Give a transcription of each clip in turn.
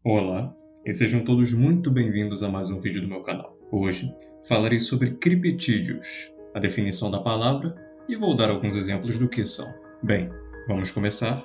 Olá, e sejam todos muito bem-vindos a mais um vídeo do meu canal. Hoje falarei sobre criptídeos, a definição da palavra e vou dar alguns exemplos do que são. Bem, vamos começar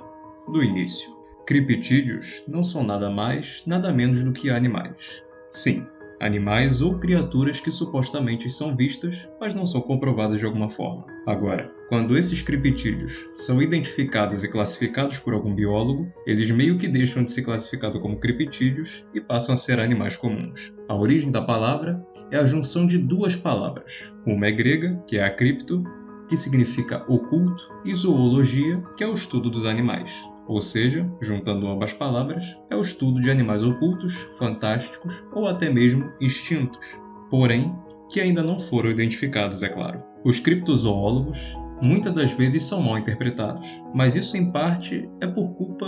do início. Criptídeos não são nada mais, nada menos do que animais. Sim, animais ou criaturas que supostamente são vistas, mas não são comprovadas de alguma forma. Agora, quando esses criptídeos são identificados e classificados por algum biólogo, eles meio que deixam de ser classificados como criptídeos e passam a ser animais comuns. A origem da palavra é a junção de duas palavras. Uma é grega, que é a cripto, que significa oculto, e zoologia, que é o estudo dos animais. Ou seja, juntando ambas palavras, é o estudo de animais ocultos, fantásticos ou até mesmo extintos, porém, que ainda não foram identificados, é claro. Os criptozoólogos muitas das vezes são mal interpretados, mas isso em parte é por culpa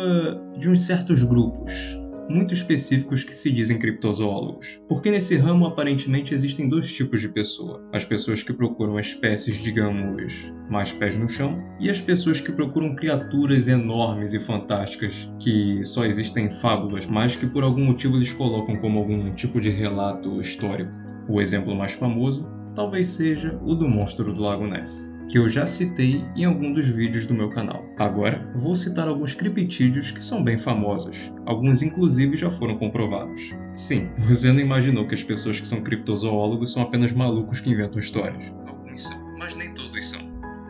de uns certos grupos muito específicos que se dizem criptozoólogos. Porque nesse ramo aparentemente existem dois tipos de pessoa. As pessoas que procuram espécies, digamos, mais pés no chão, e as pessoas que procuram criaturas enormes e fantásticas que só existem em fábulas, mas que por algum motivo eles colocam como algum tipo de relato histórico. O exemplo mais famoso talvez seja o do monstro do Lago Ness, que eu já citei em algum dos vídeos do meu canal. Agora, vou citar alguns criptídeos que são bem famosos. Alguns, inclusive, já foram comprovados. Sim, você não imaginou que as pessoas que são criptozoólogos são apenas malucos que inventam histórias. Alguns são, mas nem todos são.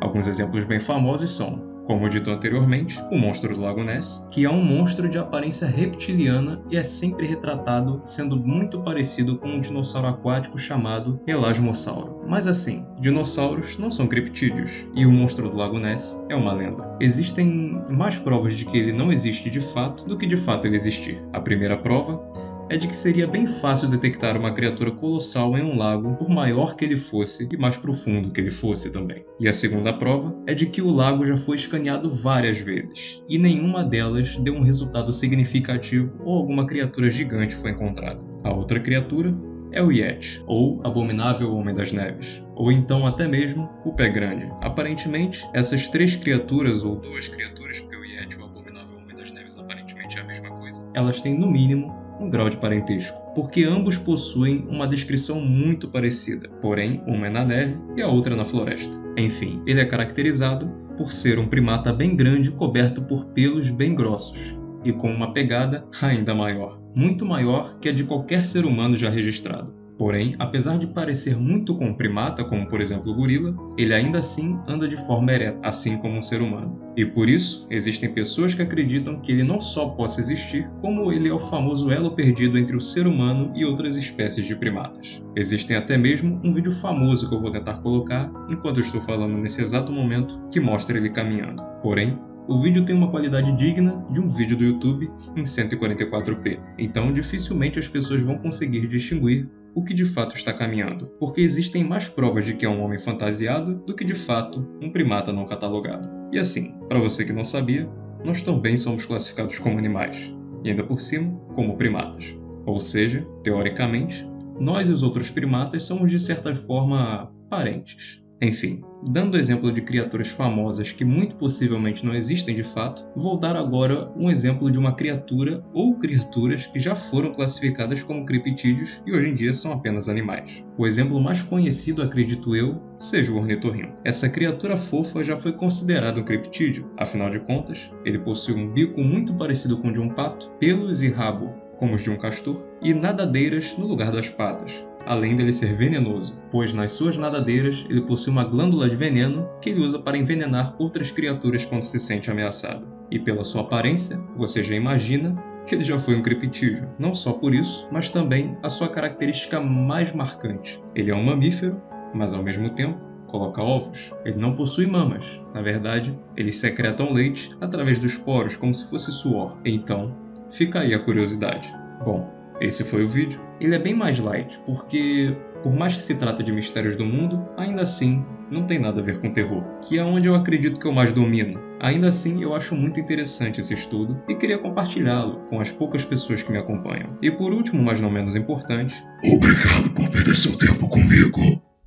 Alguns exemplos bem famosos são, como dito anteriormente, o monstro do Lago Ness, que é um monstro de aparência reptiliana e é sempre retratado sendo muito parecido com um dinossauro aquático chamado Elasmossauro. Mas assim, dinossauros não são criptídeos, e o monstro do Lago Ness é uma lenda. Existem mais provas de que ele não existe de fato do que de fato ele existir. A primeira prova é de que seria bem fácil detectar uma criatura colossal em um lago, por maior que ele fosse e mais profundo que ele fosse também. E a segunda prova é de que o lago já foi escaneado várias vezes, e nenhuma delas deu um resultado significativo ou alguma criatura gigante foi encontrada. A outra criatura é o Yeti, ou Abominável Homem das Neves, ou então até mesmo o Pé Grande. Aparentemente, essas três criaturas, ou duas criaturas, porque o Yeti e o Abominável Homem das Neves aparentemente é a mesma coisa, elas têm no mínimo um grau de parentesco, porque ambos possuem uma descrição muito parecida, porém uma é na neve e a outra na floresta. Enfim, ele é caracterizado por ser um primata bem grande coberto por pelos bem grossos e com uma pegada ainda maior, muito maior que a de qualquer ser humano já registrado. Porém, apesar de parecer muito com um primata, como por exemplo o gorila, ele ainda assim anda de forma ereta, assim como um ser humano. E por isso, existem pessoas que acreditam que ele não só possa existir, como ele é o famoso elo perdido entre o ser humano e outras espécies de primatas. Existem até mesmo um vídeo famoso que eu vou tentar colocar, enquanto eu estou falando nesse exato momento, que mostra ele caminhando. Porém, o vídeo tem uma qualidade digna de um vídeo do YouTube em 144p, então dificilmente as pessoas vão conseguir distinguir o que de fato está caminhando, porque existem mais provas de que é um homem fantasiado do que de fato um primata não catalogado. E assim, para você que não sabia, nós também somos classificados como animais, e ainda por cima, como primatas. Ou seja, teoricamente, nós e os outros primatas somos de certa forma parentes. Enfim, dando exemplo de criaturas famosas que muito possivelmente não existem de fato, vou dar agora um exemplo de uma criatura ou criaturas que já foram classificadas como criptídeos e hoje em dia são apenas animais. O exemplo mais conhecido, acredito eu, seja o ornitorrinco. Essa criatura fofa já foi considerada um criptídeo, afinal de contas, ele possui um bico muito parecido com o de um pato, pelos e rabo como os de um castor, e nadadeiras no lugar das patas, além dele ser venenoso, pois nas suas nadadeiras ele possui uma glândula de veneno que ele usa para envenenar outras criaturas quando se sente ameaçado. E pela sua aparência, você já imagina que ele já foi um criptídeo. Não só por isso, mas também a sua característica mais marcante. Ele é um mamífero, mas ao mesmo tempo coloca ovos. Ele não possui mamas. Na verdade, eles secretam leite através dos poros, como se fosse suor. Então, fica aí a curiosidade. Bom, esse foi o vídeo. Ele é bem mais light, porque, por mais que se trate de mistérios do mundo, ainda assim não tem nada a ver com terror, que é onde eu acredito que eu mais domino. Ainda assim, eu acho muito interessante esse estudo e queria compartilhá-lo com as poucas pessoas que me acompanham. E por último, mas não menos importante, obrigado por perder seu tempo comigo.